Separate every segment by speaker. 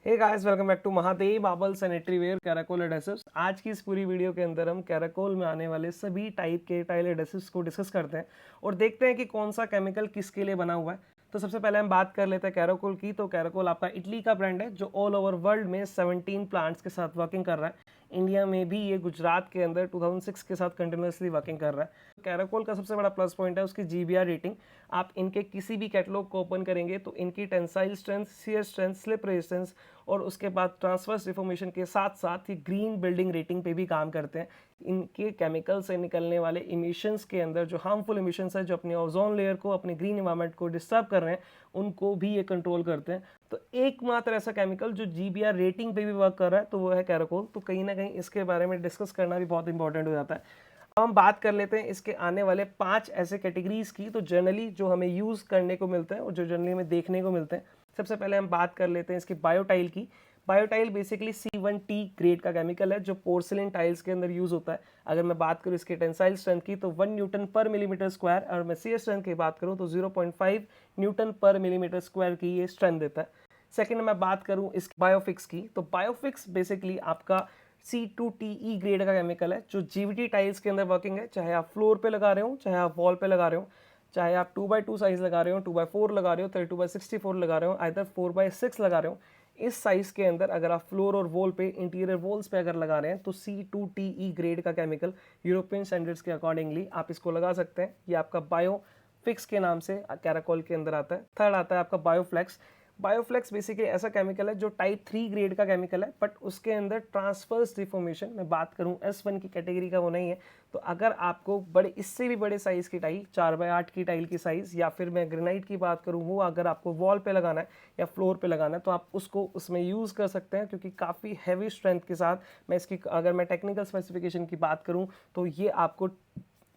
Speaker 1: Hey guys, welcome back to Mahadev Babal sanitary where Caracol adhesives. आज की इस पूरी वीडियो के अंदर हम कैराकोल में आने वाले सभी टाइप के टाइल एडेसिव्स को डिस्कस करते हैं और देखते हैं कि कौन सा केमिकल किसके लिए बना हुआ है। तो सबसे पहले हम बात कर लेते हैं कैराकोल की। तो कैराकोल आपका इटली का ब्रांड है जो ऑल ओवर वर्ल्ड में 17 प्लांट्स के साथ वर्किंग कर रहा है। इंडिया में भी ये गुजरात के अंदर 2006 के साथ कंटिन्यूसली वर्किंग कर रहा है। कैराकोल का सबसे बड़ा प्लस पॉइंट है उसकी जीबीआर रेटिंग। आप इनके किसी भी कैटलॉग को ओपन करेंगे तो इनकी tensile strength, shear strength, slip resistance और उसके बाद ट्रांसवर्स डिफॉर्मेशन के साथ साथ ही ग्रीन बिल्डिंग रेटिंग पे भी काम करते हैं। इनके केमिकल से निकलने वाले इमिशंस के अंदर जो हार्मफुल इमिशंस है, जो अपने ओजोन लेयर को, अपने ग्रीन एनवायरनमेंट को डिस्टर्ब कर रहे हैं, उनको भी ये कंट्रोल करते हैं। तो एकमात्र ऐसा केमिकल जो जीबीआर रेटिंग पे भी वर्क कर रहा है तो वो है कैराकोल। तो कहीं ना कहीं इसके बारे में डिस्कस करना भी बहुत इंपॉर्टेंट हो जाता है। हम बात कर लेते हैं इसके आने वाले 5 ऐसे कैटेगरीज की तो जनरली जो हमें यूज़ करने को मिलते हैं और जो जनरली हमें देखने को मिलते हैं। सबसे पहले हम बात कर लेते हैं इसकी बायोटाइल की। बायोटाइल बेसिकली C1T ग्रेड का केमिकल है जो पोर्सिलिन टाइल्स के अंदर यूज होता है। अगर मैं बात करूँ इसके टेंसाइल स्ट्रेंथ की तो 1 न्यूटन पर मिलीमीटर स्क्वायर, और मैं शियर स्ट्रेंथ की बात करूँ तो 0.5 न्यूटन पर मिलीमीटर स्क्वायर की ये स्ट्रेंथ देता है। सेकेंड मैं बात करूँ इस बायोफिक्स की तो बायोफिक्स बेसिकली आपका C2TE ग्रेड का केमिकल है जो जीवीटी टाइल्स के अंदर वर्किंग है। चाहे आप फ्लोर पे लगा रहे हो, चाहे आप वॉल पे लगा रहे हो, चाहे आप 2x2 साइज लगा रहे हो, 2x4 लगा रहे हो, 32x64 लगा रहे हो, आइदर 4x6 लगा रहे हो, इस साइज के अंदर अगर आप फ्लोर और वॉल पे, इंटीरियर वॉल्स पे अगर लगा रहे हैं तो C2TE ग्रेड का केमिकल यूरोपियन स्टैंडर्ड्स के अकॉर्डिंगली आप इसको लगा सकते हैं। ये आपका बायो फिक्स के नाम से कैराकोल के अंदर आता है। थर्ड आता है आपका बायोफ्लेक्स। बायोफ्लेक्स बेसिकली ऐसा केमिकल है जो टाइप 3 ग्रेड का केमिकल है, बट उसके अंदर ट्रांसफर्स डिफॉर्मेशन, मैं बात करूं S1 की कैटेगरी का वो नहीं है। तो अगर आपको बड़े, इससे भी बड़े साइज की टाइल, 4x8 की टाइल की साइज, या फिर मैं ग्रेनाइट की बात करूं वो अगर आपको वॉल पे लगाना है या फ्लोर पे लगाना है तो आप उसको उसमें यूज़ कर सकते हैं, क्योंकि काफ़ी हैवी स्ट्रेंथ के साथ, मैं इसकी अगर मैं टेक्निकल स्पेसिफिकेशन की बात करूँ तो ये आपको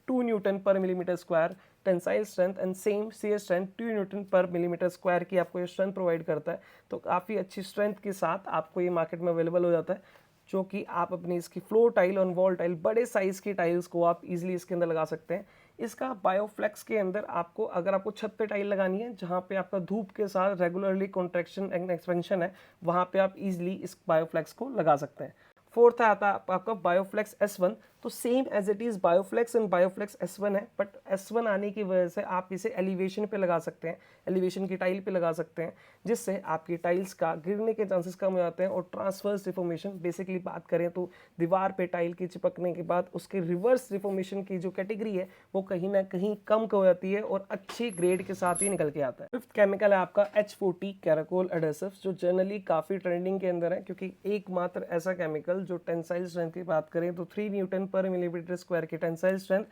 Speaker 1: 2 न्यूटन पर millimetre square tensile strength and same shear strength 2 Newton पर मिलीमीटर स्क्वायर की आपको ये स्ट्रेंथ प्रोवाइड करता है। तो काफ़ी अच्छी स्ट्रेंथ के साथ आपको ये मार्केट में अवेलेबल हो जाता है, जो कि आप अपनी इसकी फ्लोर टाइल और वॉल टाइल, बड़े साइज की टाइल्स को आप इजीली इसके अंदर लगा सकते हैं। इसका बायोफ्लेक्स के अंदर आपको, अगर आपको छत पे टाइल लगानी है जहाँ पे आपका धूप के साथ रेगुलरली कॉन्ट्रैक्शन एंड एक्सपेंशन है, वहाँ पे आप इजीली इस बायोफ्लेक्स को लगा सकते हैं। फोर्थ आता है आपका बायोफ्लेक्स S1। तो same as it is Bioflex and Bioflex S1 है, बट S1 आने की वजह से आप इसे एलिवेशन पे लगा सकते हैं, एलिवेशन की टाइल पे लगा सकते हैं, जिससे आपकी टाइल्स का गिरने के चांसेस कम हो जाते हैं। और ट्रांसवर्स डिफॉर्मेशन, बेसिकली बात करें तो दीवार पे टाइल की चिपकने के बाद उसके रिवर्स डिफॉर्मेशन की जो कैटेगरी है वो कहीं ना कहीं कम हो जाती है और अच्छी ग्रेड के साथ ही निकल के आता है। फिफ्थ केमिकल है आपका H40 कैराकोल एडेसिव, जो जनरली काफ़ी ट्रेंडिंग के अंदर है, क्योंकि एकमात्र ऐसा केमिकल जो टेंसाइल स्ट्रेंथ की बात करें तो 3 न्यूटन पर मिलीमीटर स्क्वायर की टेंसाइल स्ट्रेंथ,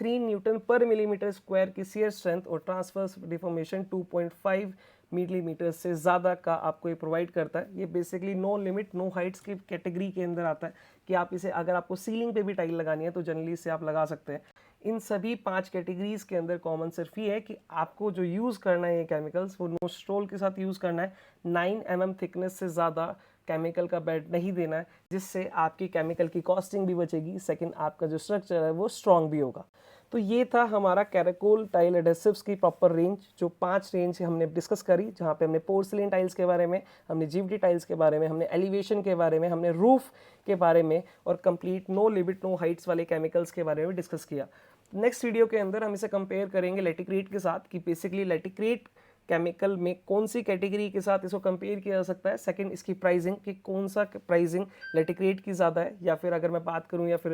Speaker 1: 3 न्यूटन पर मिलीमीटर स्क्वायर की शियर स्ट्रेंथ और ट्रांसवर्स डिफॉर्मेशन 2.5 मिलीमीटर से ज़्यादा का आपको ये प्रोवाइड करता है। ये basically no limit no heights की कैटेगरी के अंदर आता है कि आप इसे, अगर आपको सीलिंग पे भी टाइल लगानी है तो जनरली इसे आप लगा सकते हैं। इन सभी 5 कैटेगरीज के अंदर कॉमन सिर्फ ये है कि आपको जो यूज़ करना है ये केमिकल्स, वो नोस्ट्रोल के साथ यूज़ करना है। 9 mm थिकनेस से ज़्यादा केमिकल का बेड नहीं देना है, जिससे आपकी केमिकल की कॉस्टिंग भी बचेगी। सेकंड, आपका जो स्ट्रक्चर है वो स्ट्रॉन्ग भी होगा। तो ये था हमारा कैराकोल टाइल एडेसिव्स की प्रॉपर रेंज, जो 5 रेंज हमने डिस्कस करी, जहाँ पे हमने पोर्सिलिन टाइल्स के बारे में, हमने जीवीटी टाइल्स के बारे में, हमने एलिवेशन के बारे में, हमने रूफ के बारे में और complete no limit no heights वाले केमिकल्स के बारे में डिस्कस किया। नेक्स्ट वीडियो के अंदर हम इसे कंपेयर करेंगे लेटिक्रेट के साथ कि बेसिकली लेटिक्रेट केमिकल में कौन सी कैटेगरी के साथ इसको कंपेयर किया जा सकता है। सेकंड, इसकी प्राइसिंग कि कौन सा प्राइसिंग लेटिक्रेट की ज़्यादा है, या फिर अगर मैं बात करूं या फिर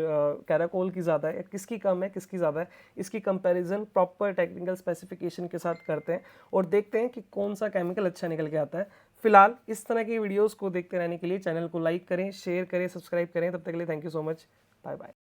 Speaker 1: कैराकोल की ज़्यादा है, किसकी कम है किसकी ज़्यादा है। इसकी कंपैरिजन प्रॉपर टेक्निकल स्पेसिफिकेशन के साथ करते हैं और देखते हैं कि कौन सा केमिकल अच्छा निकल के आता है। फिलहाल इस तरह की वीडियोज़ को देखते रहने के लिए चैनल को लाइक करें, शेयर करें, सब्सक्राइब करें। तब तक के लिए thank you so much, bye bye.